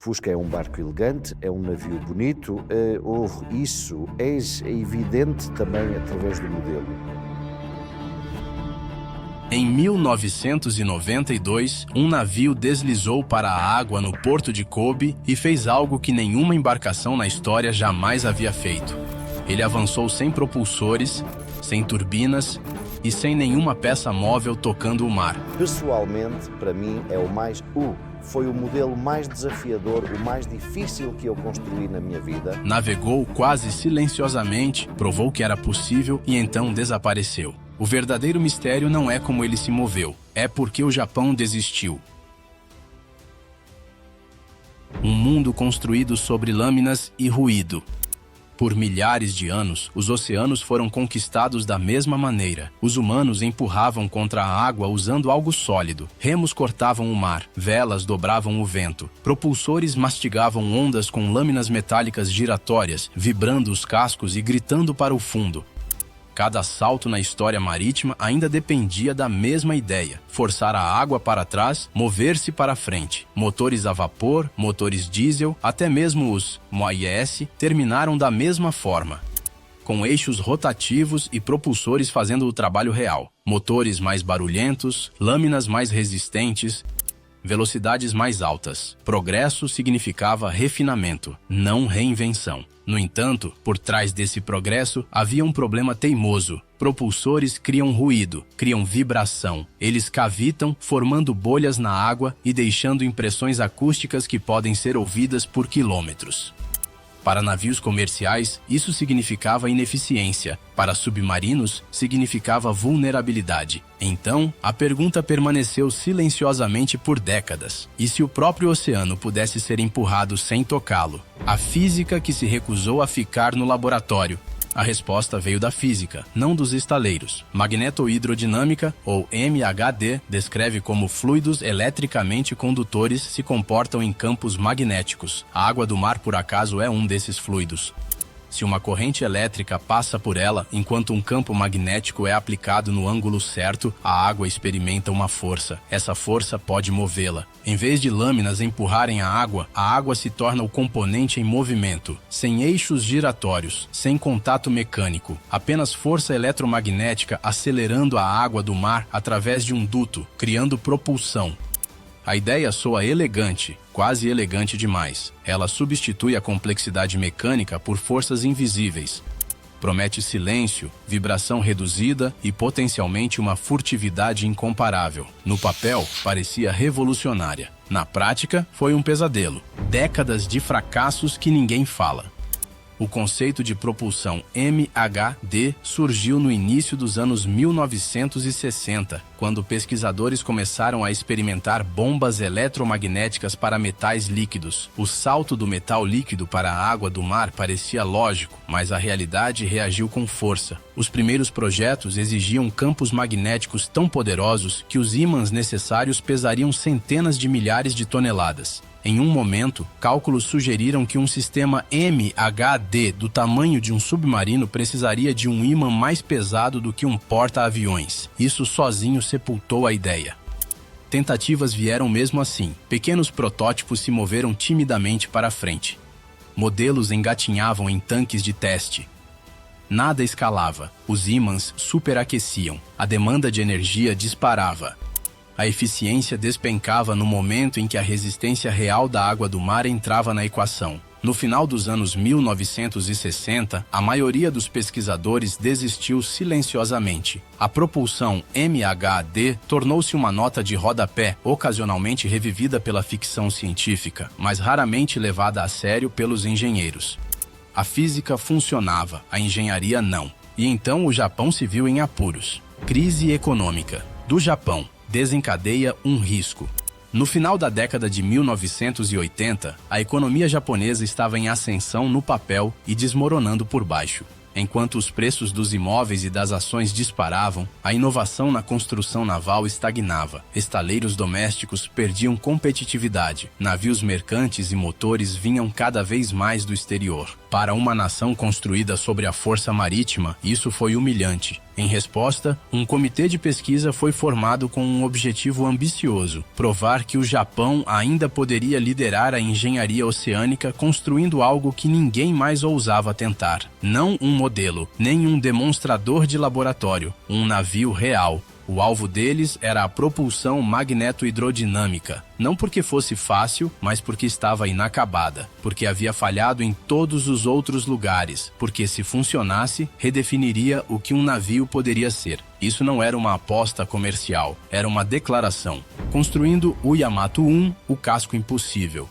Fusca é um barco elegante, é um navio bonito, isso é evidente também através do modelo. Em 1992, um navio deslizou para a água no porto de Kobe e fez algo que nenhuma embarcação na história jamais havia feito. Ele avançou sem propulsores, sem turbinas e sem nenhuma peça móvel tocando o mar. Pessoalmente, para mim, foi o modelo mais desafiador, o mais difícil que eu construí na minha vida. Navegou quase silenciosamente, provou que era possível e então desapareceu. O verdadeiro mistério não é como ele se moveu, é porque o Japão desistiu. Um mundo construído sobre lâminas e ruído. Por milhares de anos, os oceanos foram conquistados da mesma maneira. Os humanos empurravam contra a água usando algo sólido. Remos cortavam o mar, velas dobravam o vento. Propulsores mastigavam ondas com lâminas metálicas giratórias, vibrando os cascos e gritando para o fundo. Cada salto na história marítima ainda dependia da mesma ideia: forçar a água para trás, mover-se para frente. Motores a vapor, motores diesel, até mesmo os MOIS terminaram da mesma forma, com eixos rotativos e propulsores fazendo o trabalho real. Motores mais barulhentos, lâminas mais resistentes, velocidades mais altas. Progresso significava refinamento, não reinvenção. No entanto, por trás desse progresso havia um problema teimoso. Propulsores criam ruído, criam vibração. Eles cavitam, formando bolhas na água e deixando impressões acústicas que podem ser ouvidas por quilômetros. Para navios comerciais, isso significava ineficiência. Para submarinos, significava vulnerabilidade. Então, a pergunta permaneceu silenciosamente por décadas: e se o próprio oceano pudesse ser empurrado sem tocá-lo? A física que se recusou a ficar no laboratório. A resposta veio da física, não dos estaleiros. Magnetohidrodinâmica, ou MHD, descreve como fluidos eletricamente condutores se comportam em campos magnéticos. A água do mar, por acaso, é um desses fluidos. Se uma corrente elétrica passa por ela, enquanto um campo magnético é aplicado no ângulo certo, a água experimenta uma força. Essa força pode movê-la. Em vez de lâminas empurrarem a água se torna o componente em movimento, sem eixos giratórios, sem contato mecânico, apenas força eletromagnética acelerando a água do mar através de um duto, criando propulsão. A ideia soa elegante, quase elegante demais. Ela substitui a complexidade mecânica por forças invisíveis. Promete silêncio, vibração reduzida e potencialmente uma furtividade incomparável. No papel, parecia revolucionária. Na prática, foi um pesadelo. Décadas de fracassos que ninguém fala. O conceito de propulsão MHD surgiu no início dos anos 1960, quando pesquisadores começaram a experimentar bombas eletromagnéticas para metais líquidos. O salto do metal líquido para a água do mar parecia lógico, mas a realidade reagiu com força. Os primeiros projetos exigiam campos magnéticos tão poderosos que os ímãs necessários pesariam centenas de milhares de toneladas. Em um momento, cálculos sugeriram que um sistema MHD do tamanho de um submarino precisaria de um ímã mais pesado do que um porta-aviões. Isso sozinho sepultou a ideia. Tentativas vieram mesmo assim. Pequenos protótipos se moveram timidamente para frente. Modelos engatinhavam em tanques de teste. Nada escalava. Os ímãs superaqueciam. A demanda de energia disparava. A eficiência despencava no momento em que a resistência real da água do mar entrava na equação. No final dos anos 1960, a maioria dos pesquisadores desistiu silenciosamente. A propulsão MHD tornou-se uma nota de rodapé, ocasionalmente revivida pela ficção científica, mas raramente levada a sério pelos engenheiros. A física funcionava, a engenharia não. E então o Japão se viu em apuros. Crise econômica. Do Japão desencadeia um risco. No final da década de 1980, a economia japonesa estava em ascensão no papel e desmoronando por baixo. Enquanto os preços dos imóveis e das ações disparavam, a inovação na construção naval estagnava. Estaleiros domésticos perdiam competitividade. Navios mercantes e motores vinham cada vez mais do exterior. Para uma nação construída sobre a força marítima, isso foi humilhante. Em resposta, um comitê de pesquisa foi formado com um objetivo ambicioso: provar que o Japão ainda poderia liderar a engenharia oceânica construindo algo que ninguém mais ousava tentar. Não um modelo, nem um demonstrador de laboratório, um navio real. O alvo deles era a propulsão magneto-hidrodinâmica, não porque fosse fácil, mas porque estava inacabada, porque havia falhado em todos os outros lugares, porque se funcionasse, redefiniria o que um navio poderia ser. Isso não era uma aposta comercial, era uma declaração. Construindo o Yamato 1, o casco impossível.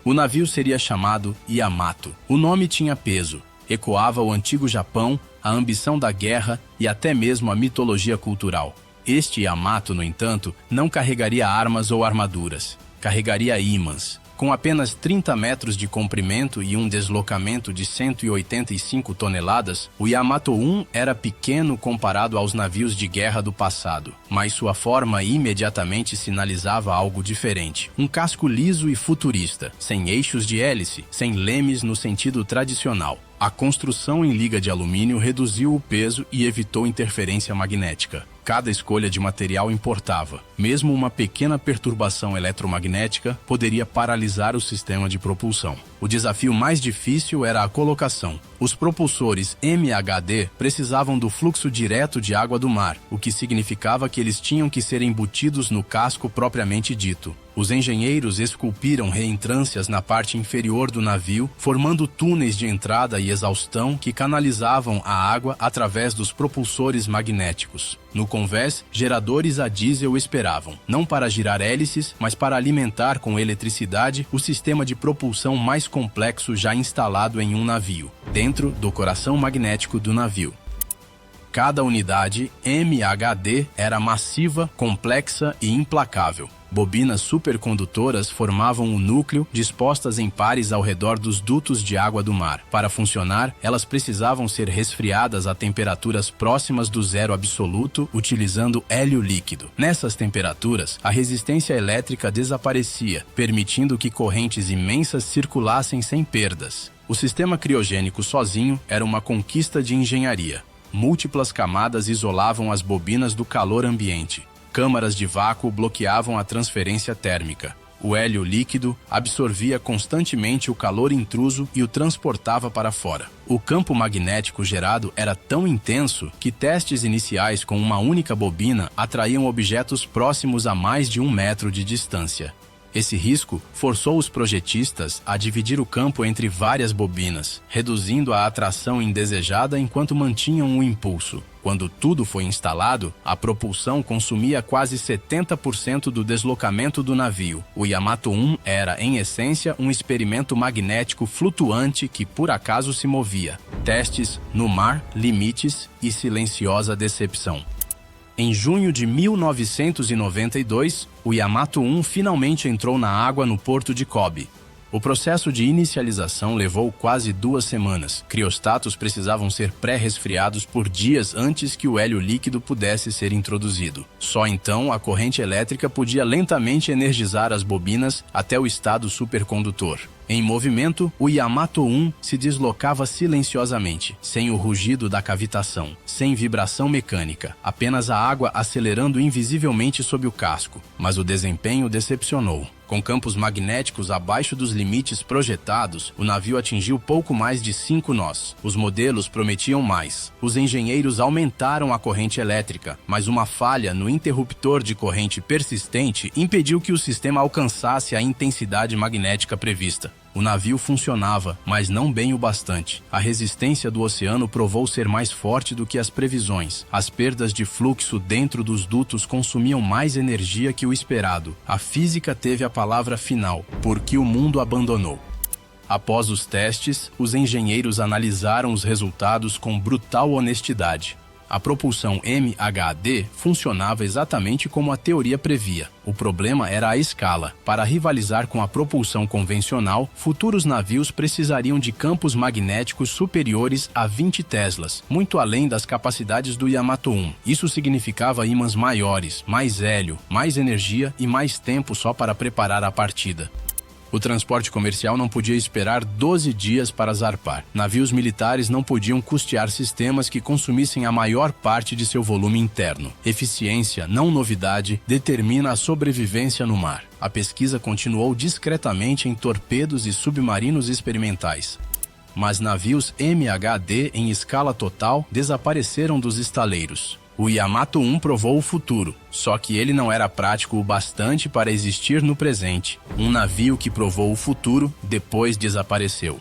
O navio seria chamado Yamato. O nome tinha peso. Ecoava o antigo Japão, a ambição da guerra e até mesmo a mitologia cultural. Este Yamato, no entanto, não carregaria armas ou armaduras. Carregaria ímãs. Com apenas 30 metros de comprimento e um deslocamento de 185 toneladas, o Yamato 1 era pequeno comparado aos navios de guerra do passado, mas sua forma imediatamente sinalizava algo diferente. Um casco liso e futurista, sem eixos de hélice, sem lemes no sentido tradicional. A construção em liga de alumínio reduziu o peso e evitou interferência magnética. Cada escolha de material importava. Mesmo uma pequena perturbação eletromagnética poderia paralisar o sistema de propulsão. O desafio mais difícil era a colocação. Os propulsores MHD precisavam do fluxo direto de água do mar, o que significava que eles tinham que ser embutidos no casco propriamente dito. Os engenheiros esculpiram reentrâncias na parte inferior do navio, formando túneis de entrada e exaustão que canalizavam a água através dos propulsores magnéticos. No convés, geradores a diesel esperavam, não para girar hélices, mas para alimentar com eletricidade o sistema de propulsão mais complexo já instalado em um navio, dentro do coração magnético do navio. Cada unidade MHD era massiva, complexa e implacável. Bobinas supercondutoras formavam o núcleo, dispostas em pares ao redor dos dutos de água do mar. Para funcionar, elas precisavam ser resfriadas a temperaturas próximas do zero absoluto, utilizando hélio líquido. Nessas temperaturas, a resistência elétrica desaparecia, permitindo que correntes imensas circulassem sem perdas. O sistema criogênico sozinho era uma conquista de engenharia. Múltiplas camadas isolavam as bobinas do calor ambiente. Câmaras de vácuo bloqueavam a transferência térmica. O hélio líquido absorvia constantemente o calor intruso e o transportava para fora. O campo magnético gerado era tão intenso que testes iniciais com uma única bobina atraíam objetos próximos a mais de 1 metro de distância. Esse risco forçou os projetistas a dividir o campo entre várias bobinas, reduzindo a atração indesejada enquanto mantinham o impulso. Quando tudo foi instalado, a propulsão consumia quase 70% do deslocamento do navio. O Yamato 1 era, em essência, um experimento magnético flutuante que por acaso se movia. Testes no mar, limites e silenciosa decepção. Em junho de 1992, o Yamato 1 finalmente entrou na água no porto de Kobe. O processo de inicialização levou quase 2 semanas. Criostatos precisavam ser pré-resfriados por dias antes que o hélio líquido pudesse ser introduzido. Só então a corrente elétrica podia lentamente energizar as bobinas até o estado supercondutor. Em movimento, o Yamato 1 se deslocava silenciosamente, sem o rugido da cavitação, sem vibração mecânica, apenas a água acelerando invisivelmente sob o casco. Mas o desempenho decepcionou. Com campos magnéticos abaixo dos limites projetados, o navio atingiu pouco mais de 5 nós. Os modelos prometiam mais. Os engenheiros aumentaram a corrente elétrica, mas uma falha no interruptor de corrente persistente impediu que o sistema alcançasse a intensidade magnética prevista. O navio funcionava, mas não bem o bastante. A resistência do oceano provou ser mais forte do que as previsões. As perdas de fluxo dentro dos dutos consumiam mais energia que o esperado. A física teve a palavra final, porque o mundo abandonou. Após os testes, os engenheiros analisaram os resultados com brutal honestidade. A propulsão MHD funcionava exatamente como a teoria previa. O problema era a escala. Para rivalizar com a propulsão convencional, futuros navios precisariam de campos magnéticos superiores a 20 teslas, muito além das capacidades do Yamato 1. Isso significava ímãs maiores, mais hélio, mais energia e mais tempo só para preparar a partida. O transporte comercial não podia esperar 12 dias para zarpar. Navios militares não podiam custear sistemas que consumissem a maior parte de seu volume interno. Eficiência, não novidade, determina a sobrevivência no mar. A pesquisa continuou discretamente em torpedos e submarinos experimentais. Mas navios MHD em escala total desapareceram dos estaleiros. O Yamato 1 provou o futuro, só que ele não era prático o bastante para existir no presente. Um navio que provou o futuro depois desapareceu.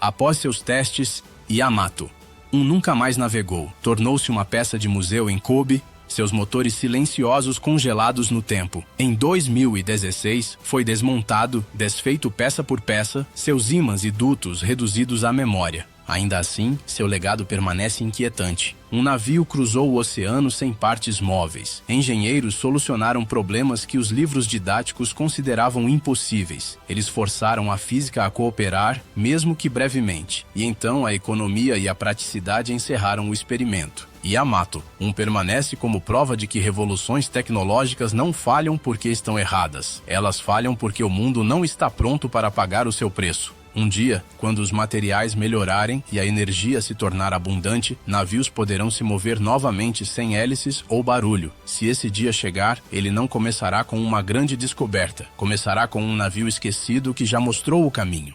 Após seus testes, Yamato 1 nunca mais navegou. Tornou-se uma peça de museu em Kobe, seus motores silenciosos congelados no tempo. Em 2016, foi desmontado, desfeito peça por peça, seus ímãs e dutos reduzidos à memória. Ainda assim, seu legado permanece inquietante. Um navio cruzou o oceano sem partes móveis. Engenheiros solucionaram problemas que os livros didáticos consideravam impossíveis. Eles forçaram a física a cooperar, mesmo que brevemente. E então a economia e a praticidade encerraram o experimento. Yamato 1 permanece como prova de que revoluções tecnológicas não falham porque estão erradas. Elas falham porque o mundo não está pronto para pagar o seu preço. Um dia, quando os materiais melhorarem e a energia se tornar abundante, navios poderão se mover novamente sem hélices ou barulho. Se esse dia chegar, ele não começará com uma grande descoberta. Começará com um navio esquecido que já mostrou o caminho.